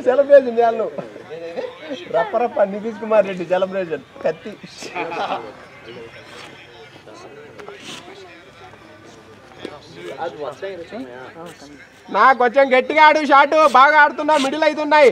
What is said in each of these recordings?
Celebration చేయాలి రప్ప Nitish Kumar Reddy celebration కత్తి నాకు కొంచెం గట్టిగా ఆడు షాట్ బాగా ఆడుతున్నా మిడిల్ అవుతున్నాయి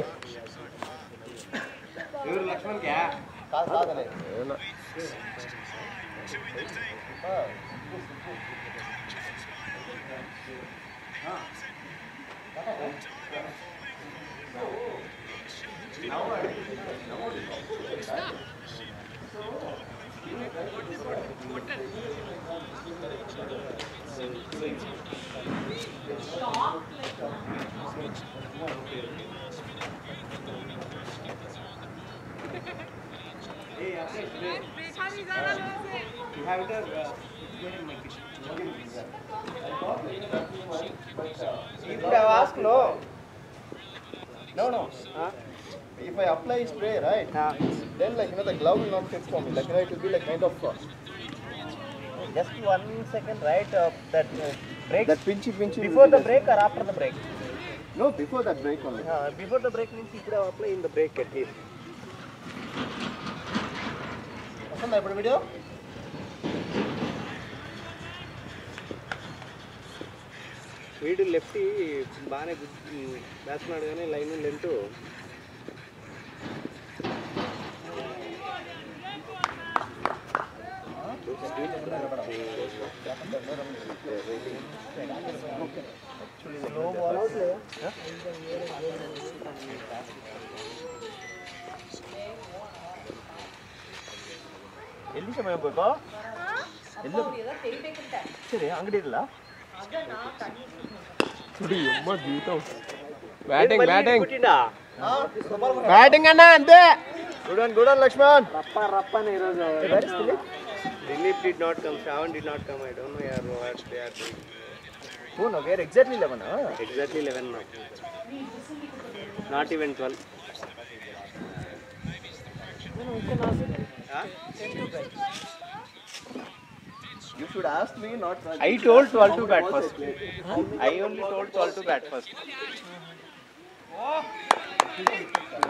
No. If I apply spray, right? Then the glove will not fit for me. It will be like kind of. Just 1 second, right? That break. That pinchy. Before the break or after the break? No, before that break only. Before the break means you could have applied in the break at least. What's the video? వీడు lefty బాగానే వేస్తున్నాడు కానీ line length ಎಲ್ಲಿ ಸಮಯ ಬೇಕು ಸರಿ ಅಂಗಡಿ ಇಲ್ಲ బ్యాటింగ్ అన్నా అంతే Good on Lakshman. రప్పనే ఈరోజు Dilip did not come, Shravan did not come. I don't know what they are doing. Oh no, we are exactly 11. Exactly 11 now. Not even 12. You should ask me, not. I told 12 to bat first. I only told 12 to bat first.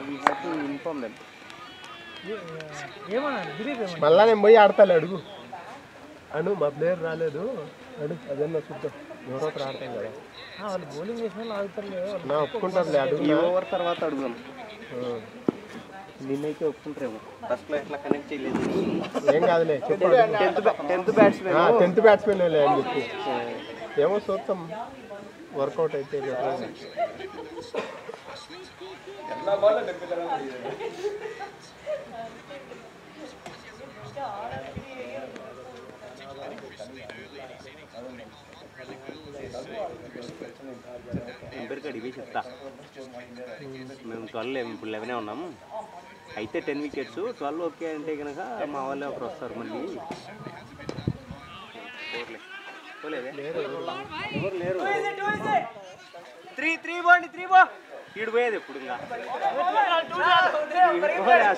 We have to inform them. మళ్ళా నేను పోయి ఆడతాను అడుగు అను మా player రాలేదు అడుగు అదన్నా చూద్దాం ఎవరో ఆడతాం కదా వాళ్ళు బౌలింగ్ చేసిన నా ఒప్పుకుంటారులే అడుగు ఈ ఓవర్ తర్వాత అడుగుదాం నిన్నైతే ఒప్పుకుంటారేమో ఫస్ట్లో ఎట్లా కనెక్ట్ చేయలేదు ఏం కాదులే చెప్పు 10th బ్యాట్స్మెన్ లే అని చెప్పు ఏమో చూద్దాం వర్కౌట్ అయితే ఎంపీర్కి అడిగి చెప్తా మేము 12 ఇప్పుడు 11 ఉన్నాము అయితే 10 వికెట్స్ 12 ఓకే అంటే కనుక మా వాళ్ళే ఒకరు వస్తారు మళ్ళీ ఎవరు లేరు 3 బాండి 3 బా ఈడు పోయేది ఎప్పుడు ఇంకా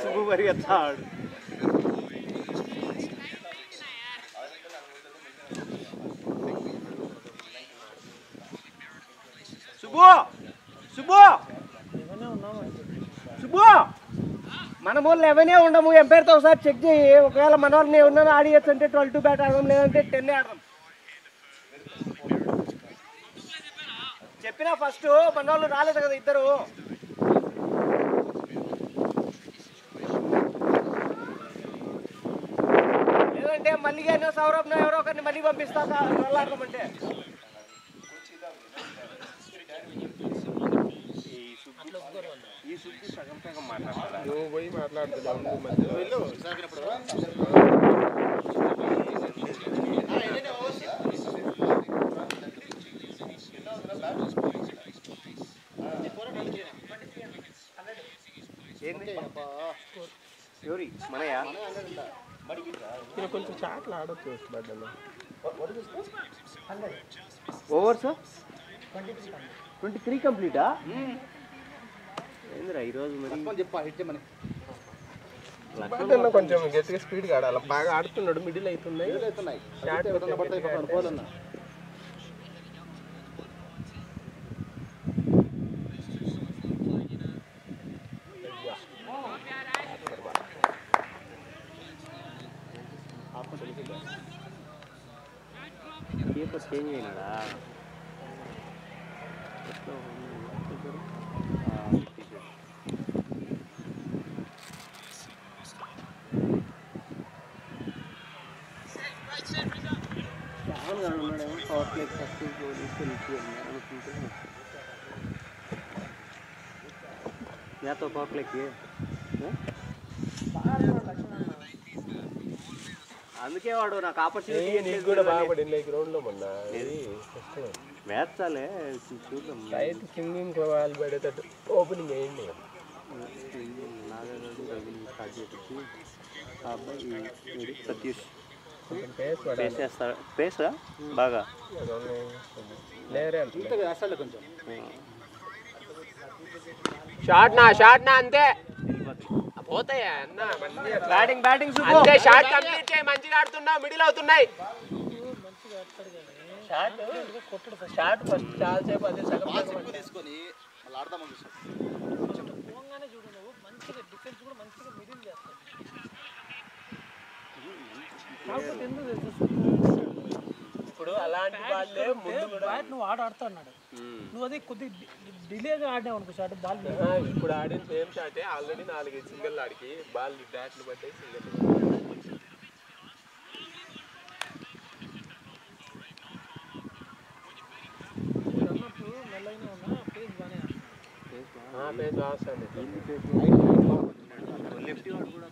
సుబ్బు పరిగెత్తాడు సుబ్బు మన ఊళ్ళో 11 ఉండము ఎంపైర్తో ఒకసారి చెక్ చేయి ఒకవేళ మన వాళ్ళని ఏమన్నా ఆడియచ్చు అంటే 12 బ్యాట్ ఆడదాం లేదంటే 10 ఆడదాం చెప్పినా ఫస్ట్ మన వాళ్ళు రాలేదు కదా ఇద్దరు లేదంటే మళ్ళీ సౌరభ్ ఎవరో ఒకరిని మళ్ళీ పంపిస్తా ఆడదామంటే ఈ సుబ్బు సగం మాట్లాడతా నువ్వు పోయి మాట్లాడుతున్నావు ఎవరి మనయా కొంచెం చాట్లు ఆడొచ్చు బడ్డలో ఓవర్స్ 23 కంప్లీటా ఏందిరా ఈరోజు మరి కొంచెం గట్టిగా స్పీడ్గా ఆడాలి బాగా ఆడుతున్నాడు మిడిల్ అవుతున్నాయి చేంజ్ అయినాడా ఉన్నాడేమో పవర్ ప్లే ఫస్ట్ అనుకుంటే పవర్ ప్లేకి అందుకే వాడు నాకు ఆపర్చునిటీ కూడా బాగుపడింది గ్రౌండ్లో మొన్న వేస్తాలే చూద్దాం రైట్ సింగింగ్ వాళ్ళు పడేటట్టు ఓపెనింగ్ వేయండి నాగరాజు రవిని స్టార్ట్ చేయించి ఆ అబ్బాయి సతీష్ పేస్ చేస్తాడు పేసా బాగా లేరే వేస్తాడు కొంచెం షార్ట్ నా అంతే పోతాయా అన్న బ్యాటింగ్ అంతే షార్ట్ కంప్లీట్ చేయి మంచిగా ఆడుతున్నావు మిడిల్ అవుతున్నాయి షార్ట్ ఫస్ట్ చాలా సేపు అదే సగం తీసుకొని మళ్ళీ ఆడదామని చూస్తాడు ఇప్పుడు అలాంటి వాళ్ళే ముందు బ్యాట్ నువ్వు ఆడుతా అన్నాడు నువ్వు అది కొద్ది డిలేగా ఆడినావు అనుకో షాట్ బాల్ ఇప్పుడు ఆడిన సేమ్ షాటే ఆల్రెడీ 4 సింగిల్ ఆడికి బాల్ బ్యాట్లు పట్టే సింగిల్ మెల్లగానే ఉన్నా పేస్ బాగానే పేస్ బాగుంది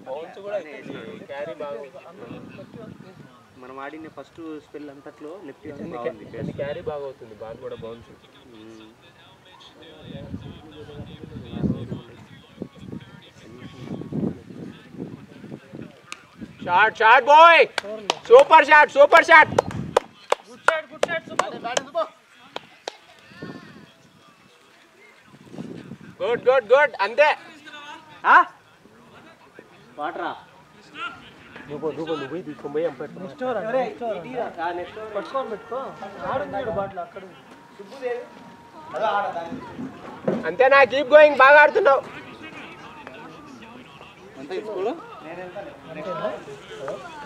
బౌన్స్ కూడా క్యారీ బాగుంది మనం ఆడిన ఫస్ట్ స్పెల్ అంతట్లో లెఫ్ట్ బాగుంది క్యారీ బాగా అవుతుంది బాల్ కూడా bounce shot boy super shot good shot good అంతే వాటరా నువ్వు తీసుకొని నెక్స్ట్ ఓవర్ పట్టుకొని పెట్టుకో ఆడుతున్నాడు బాట్లు అక్కడ అంతేనా కీప్ గోయింగ్ బాగా ఆడుతున్నావు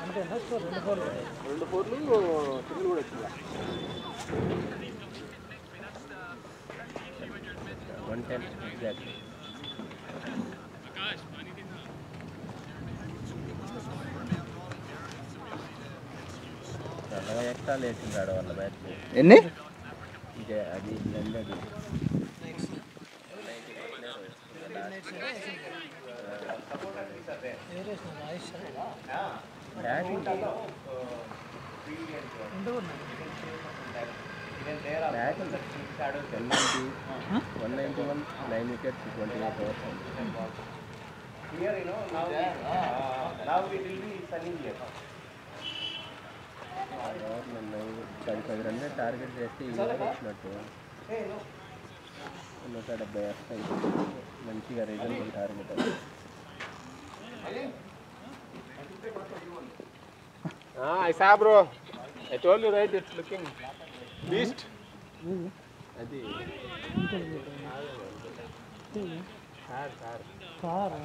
అంతేనా స్కోర్ 2 4లు సింగిల్ కూడా వచ్చిందా 110 ఎగ్జాక్ట్లీ చాలా ఎక్స్ట్రా లేచింది వాళ్ళ మ్యాచ్ ఎన్ని ఇదే అది అది batting batting 191 9 wickets 28 overs. Here now it will be sunny here. 10 రన్లు target చేస్తే వచ్చినట్టు 170 మంచిగా reasonable target I saw bro. I told you right, it's looking beast. అది కార్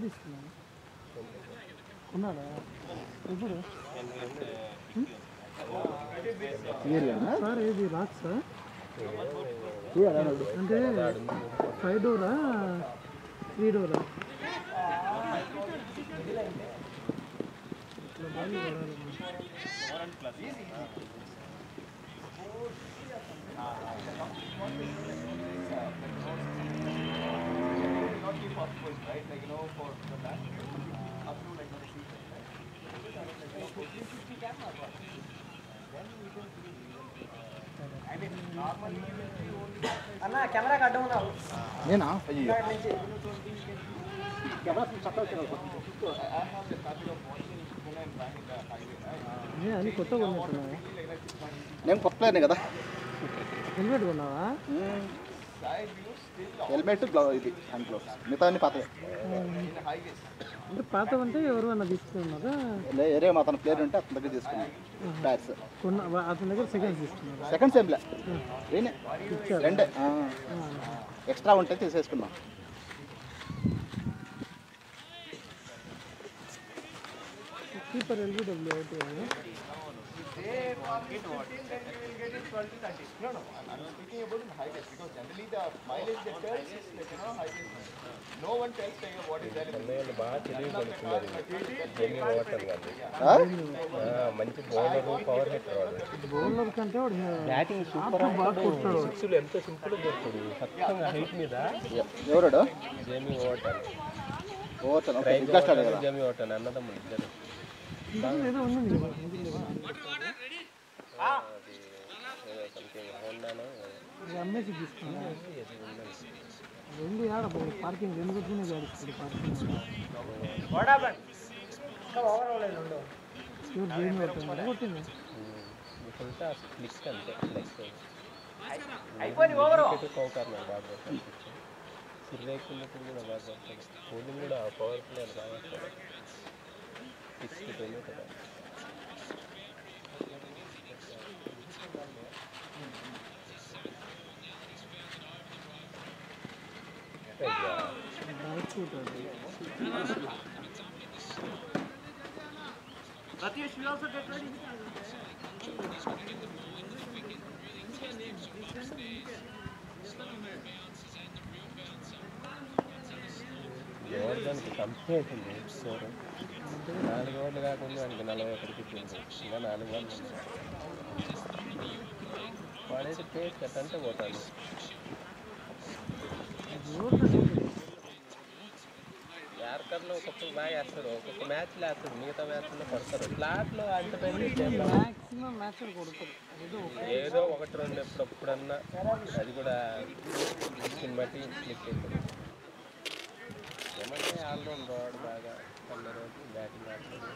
తీసుకున్నాను ఉన్నాడా ఇప్పుడు సార్ ఏది రాక్సా అంటే 5 డోరా 3 డోరా అన్న కెమెరా అడ్డం ఉన్నావు నేనా అన్ని కొత్తగా ఉన్నట్టున్నావా నేను కొత్త ప్లేయర్నే కదా హెల్మెట్ కొన్నావా హెల్మెట్ ఇది హ్యాండ్ గ్లౌస్ మిగతా అన్ని పాతవే అంటే పాత అంటే ఎవరు అన్న తీసుకున్నారా ఏరే మా తన ప్లేయర్ ఉంటే అతని దగ్గర తీసుకున్నాను బ్యాట్స్ అతని దగ్గర సెకండ్స్ తీసుకున్నారు సెకండ్స్ ఏం లే రెండే ఎక్స్ట్రా ఉంటే తీసేసుకున్నాం keeper LBW out They get what? Then you will get it 12 to 30. No, I'm speaking about in high test because generally the mileage they tell is like high test. No one tells like what is there in the బాగా తెలివి పడుతున్నారు Jamie water మంచి bowler power hitter వాడు bowler కంటే వాడు batting super సిక్స్లు ఎంత simple దొరుకుతాడు ఖచ్చితంగా హైట్ మీద ఎవరాడు జెమీ వాటర్ జెమీ వాటర్ అన్నదమ్ములు ఇద్దరు ఏదో ఉన్నది అమ్మేసి తీసుకున్నా రెండు ఆడ పార్కింగ్ రెండు పెట్టుకునే గాడిస్తాడు పార్కింగ్ కొట్టింది కౌకర్నాడు బాగా సిర్రేకున్నప్పుడు కూడా బాగా బౌలింగ్ కూడా పవర్ ప్లే బాగా 62 కదా Ratish, we also get ready. దానికి కంపెనీ అవుతుంది స్కోర్ 4 ఓవర్లు కాకుండా దానికి 41 ఇచ్చింది ఇంకా 4 ఓవర్లు వాడైతే పేస్ కట్టంటే పోతాడు యార్కర్లో ఒక్కొక్కరు బాగా వేస్తాడు ఒక్కొక్క మ్యాచ్లో వేస్తాడు మిగతా మ్యాచ్లో పడతారు ఫ్లాట్లో అంటే మ్యాక్సిమం మ్యాచ్లు కొడతారు ఏదో 1-2 ఎప్పుడన్నా అది కూడా దీన్ని బట్టి క్లిక్ అవుతుంది ఏమంటే ఆల్రౌండ్ రాడు బాగా అందరూ బ్యాటింగ్ ఆడుతుంది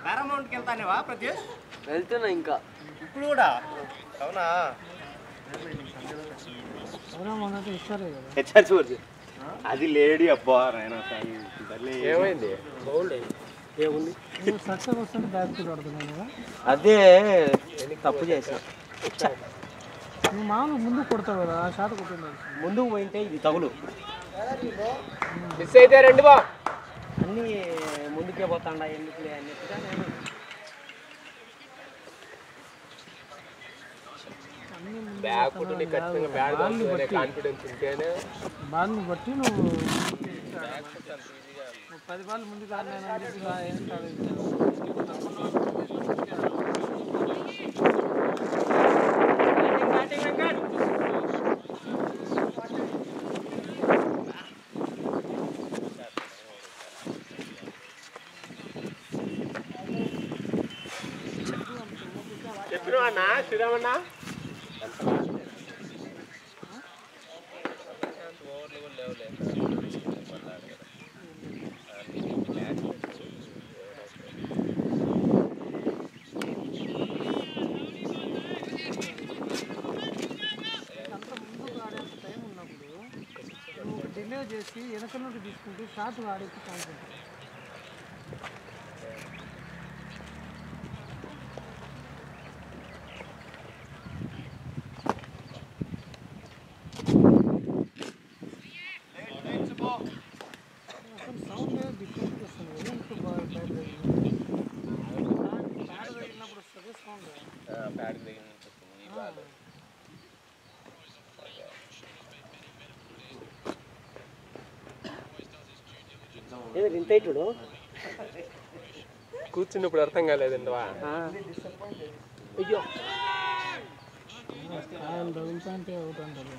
పారామౌంట్కి వెళ్తానేవా ప్రత్యేష్ వెళ్తున్నా ఇంకా ఇప్పుడు కూడా అవునా మనతో ఇస్తారే కదా హెచ్ఆర్ చూడు అది లేడీ అబ్బా నాయన ఏమైంది బౌల్డ్ ఏముంది సక్సెస్ వస్తుంది బ్యాక్ పడుతున్నాను కదా అదే తప్పు చేసా నువ్వు మామూలు ముందు కొడతావు కదా ఆ షాట్ కొట్టింది ముందుకు పోయింటే ఇది తగులు మిస్ అయితే రెండు బా అన్నీ ముందుకే పోతాండా ఎందుకులే అన్నట్టుగా నేను బ్యాగ్ కొట్టి ఖచ్చితంగా బ్యాగ్ వస్తుందనే కాన్ఫిడెన్స్ ఉంటేనే బాల్ని బట్టి నువ్వు 10 బాల్ ముందుకు ఆడినాను అని చెప్పి ఏం స్టార్ట్ చెప్పినా అన్న శ్రీరామన్న ఓవర్లు కూడా లేవులే డిలే చేసి వెనక నుండి తీసుకుంటే షార్ట్ ఆడేసి ఛాన్స్ ఉంటుంది సౌండ్ డిఫరెంట్ వస్తుంది ప్యాడ్ తగిలినప్పుడు వస్తుంది సౌండ్ ప్యాడ్ తగిలినట్టు వస్తుంది ఈ బాల్ ఇంత ఇటుడు కూర్చున్నప్పుడు అర్థం కాలేదండి అయ్యో ఆయన తగులుతుంటే అవుట్ అంటారు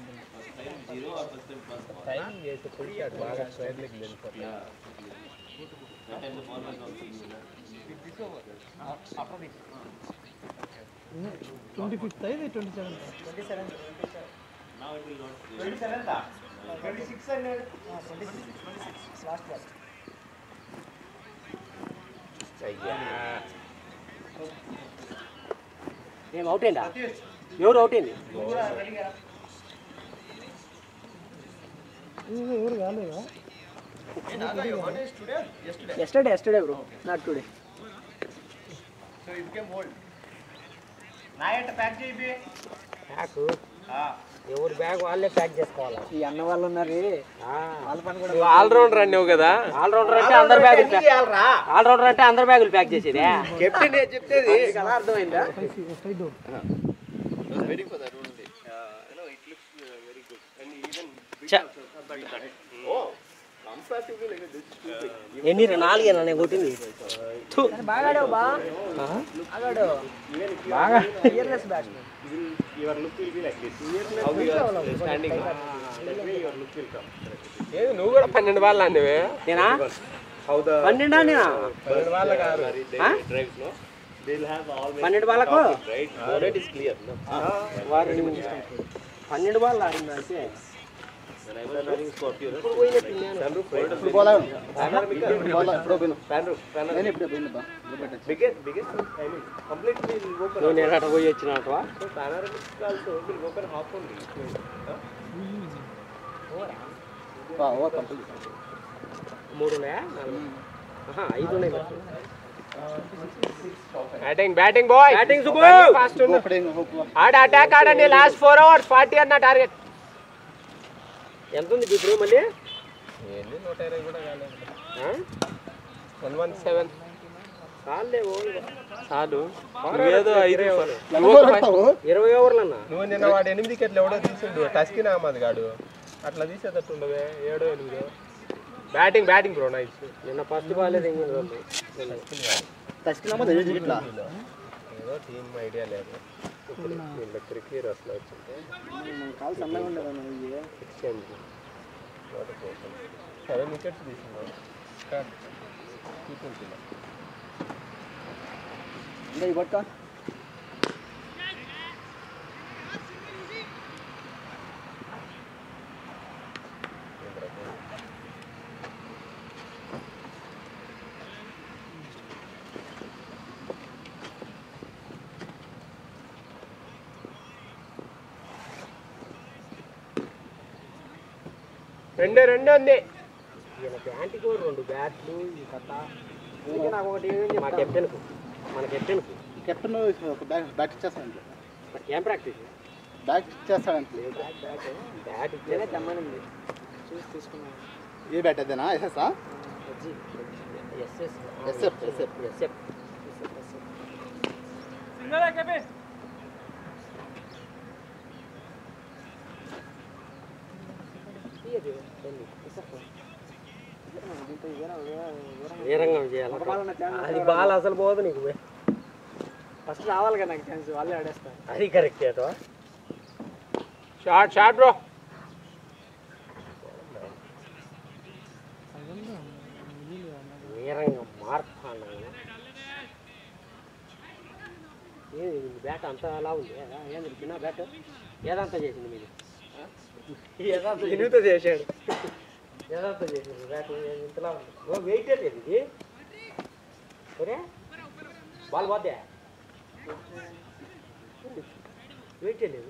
టైమింగ్ చేసి పులిచాడు బాగా స్ట్రైట్లకి వెళ్ళిపోతుంది 25th ఇది 27th 26 last ball. ఏం అవుట్ అయిందా ఎవరు అవుట్ అయింది ఎవరు కాలేదా yesterday bro not today So it became old. Night pack JB. Pack ఎవరి బ్యాగ్ వాళ్ళే ప్యాక్ చేసుకోవాలి. ఈ అన్న వాళ్ళు ఉన్నారు వాళ్ళ పని కూడా. ఆల్రౌండర్ అన్నావు కదా, ఆల్రౌండర్ అంటే అందరు బ్యాగులు ప్యాక్ చేసేది. కెప్టెన్ చెప్తేది అలా అర్థమైందా? Waiting for that only. No, it looks very good and even Comparatively like this is too big. ఎన్ని 4 నేను కొట్టింది. బాగా ఆడావు బా, ఆగాడు బాగా. ఇయర్లెస్ batsmen. your look will be like this. How you are standing, that way your look will come. ఏది నువ్వు కూడా 12 బాల్ అన్నవే? నేనా How the 12 నేనా? 12 బాల్ కాదు, drives, no? They'll have always 12 బాలకు right. Already is clear, no? వారు 12 ball ఆడింది అయితే. When I was running Scorpio, ఇప్పుడు పోయినట్టు నేను. sunroof right. Biggest, I mean, completely will open. నువ్వు నేను అట్ట పోయి వచ్చినట్టువా? So panoramic also will open half only. Huh? 3 ఉన్నాయా? 5 ఉన్నాయి. Batting boy, batting Subbu. ఆడ అటాక్ ఆడండి. లాస్ట్ 4 overs 40 అన్న టార్గెట్. ఎంత ఉంది ఇప్పుడు మళ్ళీ? 120 కూడా కాలేదు. 117 చాలే చాలు. ఏదో 5 20 ఓవర్లు అన్న. నువ్వు నిన్న వాడు 8 వికెట్లు ఎవడో తీసిండు, టస్కిన్ అహ్మద్ గాడు. అట్లా తీసేటట్టు ఉండవే. 7 8 బ్యాటింగ్ బ్రో నైస్. నిన్న ఫస్ట్ బాలే దింగింది వాళ్ళు. ఏదో టీమ్ ఐడియా లేదు. వీళ్ళ క్రికెట్ అసలు వచ్చింటే కాలు సన్నగా ఉండదు. ఎక్స్చేంజ్ 7 వికెట్స్ తీసుకున్నాడు. ఇంకా ఇవ్వక్క రెండు ఉంది. ఈయన బ్యాట్కి 2 బ్యాట్లు ఈ కథ. నాకు ఒకటి మా కెప్టెన్కు, మన కెప్టెన్కు బ్యాట్ ఇచ్చేస్తాను, ఏం ప్రాక్టీస్? బ్యాట్ ఇచ్చేస్తాడంటే. బ్యాట్ ఇచ్చేనే తెమ్మనింది, చూసి తీసుకున్నాను. ఏ బ్యాట్ అదేనా? ఎస్ఎస్ఆ? ఎస్ఎఫ్. వీరంగం చేయాలి. అది బాల్ అసలు పోదు నీకు. ఫస్ట్ రావాలి కదా నాకు ఛాన్స్, వాళ్ళే ఆడేస్తారు. అది కరెక్ట్ అటో. Short bro. వీరంగం మార్పు ఏది బ్యాట్ అంత అలా ఉంది. ఏంది చిన్న బ్యాట్ ఏదంతా చేసింది మీరు? ఇనుతో చేశాడు. ఏదంతా చేసింది బ్యాట్ ఇంతలా ఉంది. వెయిట్ లేదు ఇది. ఒరే బాల్ పోతే వెయిట్ లేదు.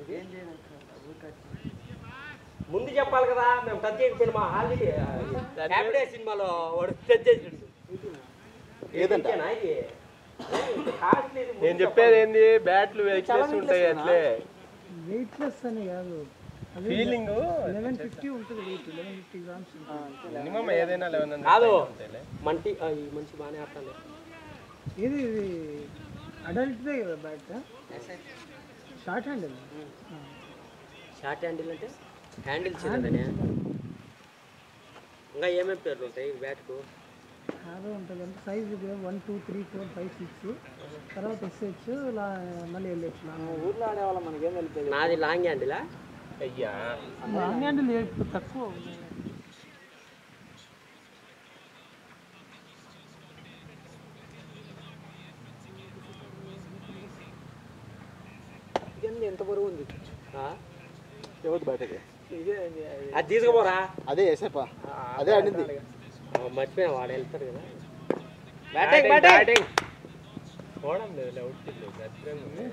ముందు చెప్పాలి కదా, మేము టచ్ చేయకపోయినా. మా ఆల్రెడీ హ్యాపీ సినిమాలో వాడు టచ్ చేసిండు. ఏదంటే నేను చెప్పేది ఏంది, బ్యాట్లు వెయిట్లెస్ ఉంటాయి. అట్లే వెయిట్లెస్ అని కాదు, ఫీలింగ్ 1150 ఉంటుంది వెయిట్. 1150 గ్రామ్స్ మినిమం ఏదైనా 1100 కాదు. మంచి బాగానే ఆడతాను. ఇది అడల్ట్దే కదా bat, short handle. Short handle అంటే హ్యాండిల్ చిన్నదనే. ఇంకా ఏమేమి పేర్లు ఉంటాయి బ్యాట్కు? అదే ఉంటుంది అంటే సైజ్ 1 2 3 4 5 6, తర్వాత ఎస్హెచ్, మళ్ళీ ఎల్హెచ్. ఊర్లో ఆడేవాళ్ళం మనకేం తెలుస్తుంది. నాది లాంగ్ హ్యాండిలా? అయ్యా లాంగ్ హ్యాండిల్ తక్కువ. ఎంత బరువు ఉంది? ఎవరు బయటకి అది తీసుకుపోరా. అదే వేసేపా, అదే ఆడింది. మర్చిపోయినా వాడు వెళ్తారు కదా. బ్యాటింగ్ పోవడం లేదు.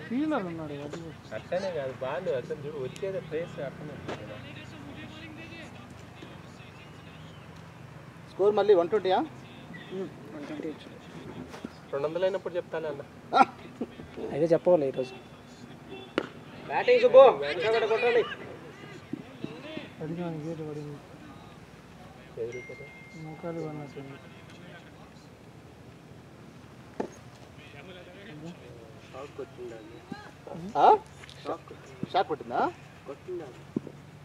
ఫీలర్ ఉన్నాడు. అట్లనే కాదు, బాల్ అసలు చూడు వచ్చేది ప్లేస్ అట్లనే. స్కోర్ మళ్ళీ 120. 200 అయినప్పుడు చెప్తాను అన్న. అయితే చెప్పవాలి ఈరోజు. బ్యాటింగ్ సుబ్బు కొట్టండి. పడినాను గేట్ పడింది ముఖాలు పడినట్టుంది షాక్ కొట్టిందా?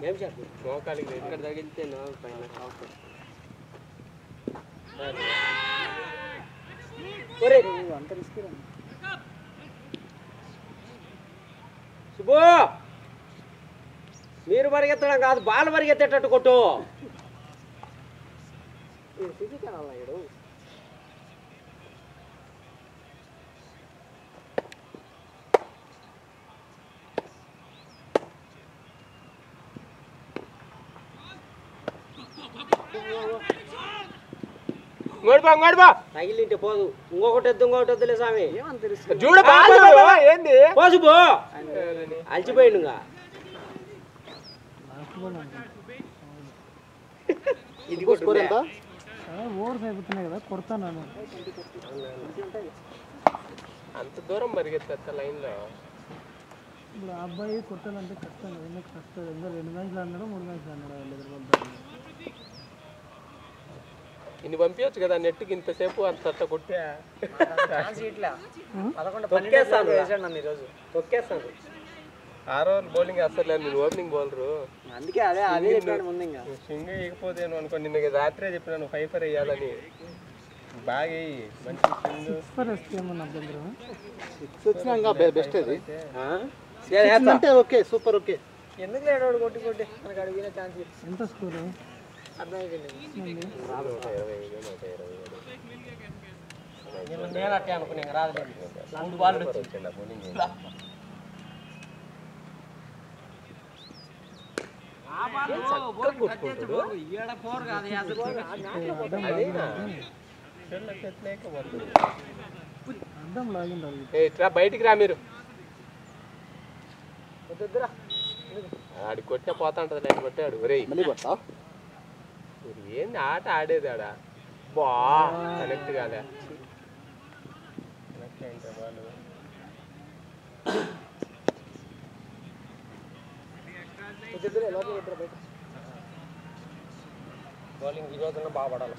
ఏం షాక్? మోకాలికి ఇక్కడ తగిలితే పైన షాక్. అంత రిస్క్ శుభు మీరు పరిగెత్తడం కాదు, బాల్ పరిగెత్తేటట్టు కొట్టు. తగిలింటే పోదు, ఇంకొకటి వద్దు ఇంకొకటి వద్దులే స్వామి. చూడు ఏంది పోసు పో, అలసిపోయిండు ఇంకా. ఇది స్కోర్ ఎంత? ఓవర్స్ అయిపోతున్నాయి కదా కొడతాను అంత దూరం పరిగెత్తా లైన్లో. ఇప్పుడు ఆ అబ్బాయి కొట్టాలంటే కష్టం కదా, ఎందుకు కష్టం? ఎందుకు 2 మ్యాచ్లు అన్నాడు 3 మ్యాచ్లు అన్నాడు వాళ్ళు. ఇన్ని పంపించచ్చు కదా నెట్కి ఇంతసేపు అంత కొట్టే. తొక్కేస్తాను. 6 ఓవర్లు బౌలింగ్ వేస్తారు నేను ఓపెనింగ్ బౌలరు. అందుకే అదే ముందు ఇంకా స్వింగ్ వేయకపోతేను అనుకో, నిన్న రాత్రే చెప్పినాను 5 వేయాలని. బాగా వేయి మంచి స్వింగ్. 6 వేస్తే ఏమన్నా అభ్యంతరం? 6 వచ్చినా ఇంకా బెస్ట్ అది అంటే. Okay super. ఓకే ఎందుకు లేడు కొట్టి కొట్టి మనకు అడిగిన ఛాన్స్. ఎంత స్కోరు? నేను అట్టే అనుకున్నా రాదు. 2 బాల్ అడ్డం లాగింది. బయటికి రా మీరు. ఆడి కొట్టే పోతా ఉంటుంది లైన్ కొట్టాడు. మళ్ళీ కొట్టా ఏంది ఆట ఆడేది ఆడ. బా కనెక్ట్ కాలే. కనెక్ట్ అయింటే వాళ్ళు బౌలింగ్ ఈ రోజున బాగా పడాలి.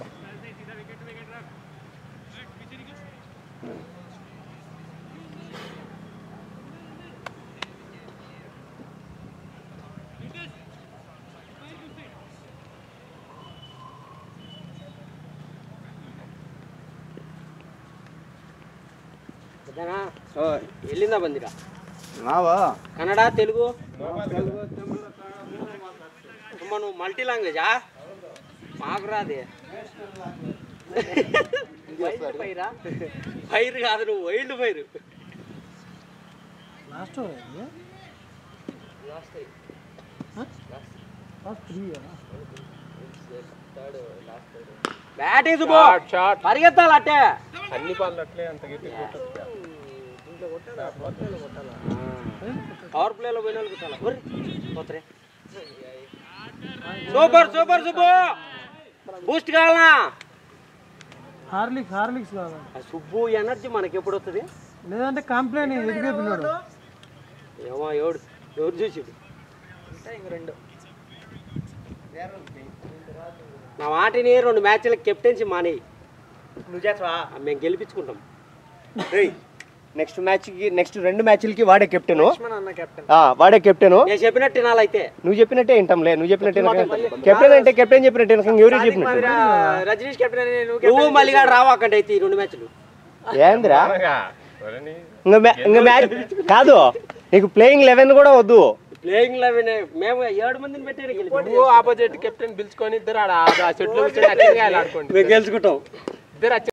వెళ్ళిందా బందిరా? నావా కన్నడ తెలుగు నువ్వు మల్టీ లాంగ్వేజా? మాకు రాదే. ఫైర్ కాదు, నువ్వు వైల్డ్ ఫైర్. లాస్ట్ ఓవర్ అయింది. లాస్ట్ 3 బ్యాటింగ్ పరిగెత్తాలి అట్టే. అన్ని బాల్ అట్లే అంత గట్టి పవర్ ప్లేలో పోయిన పోతరే. Super super Subbu. బూస్ట్ కావాలనా? హార్లిక్స్ కావాలి. సుబ్బు ఎనర్జీ మనకి ఎప్పుడు వస్తుంది? లేదంటే కంప్లైంట్ ఎదిగే పిల్లాడు. ఏమో ఎవరు చూసిడు? నా మాటిని 2 మ్యాచ్లకు కెప్టెన్సీ మానేయి. నువ్వు చేస్తావా? మేము గెలిపించుకుంటాం. నెక్స్ట్ 2 మ్యాచ్లకి వాడే కెప్టెన్. కెప్టెన్ వాడే కెప్టెన్. నేను చెప్పినట్టు వినాలైతే. నువ్వు చెప్పినట్టే వింటాంలే. నువ్వు చెప్పినట్టే కెప్టెన్ అంటే కెప్టెన్ చెప్పినట్టే ఎవరు చెప్పినట్టు. రజనీష్ కెప్టెన్. నువ్వు మళ్ళీ రావాకంటే అయితే ఈ 2 మ్యాచ్లు ఏంద్రా? ఇంకా మ్యాచ్ కాదు, నీకు ప్లేయింగ్ 11 కూడా వద్దు. ప్లేయింగ్ 11 మేము 7 మందిని పెట్టి ఆపోజిట్ కెప్టెన్ పిలుచుకొని ఇద్దరు ఆడ షెడ్యూల్ ఆడుకోండి. మేము గెలుచుకుంటాం. ఇద్దరు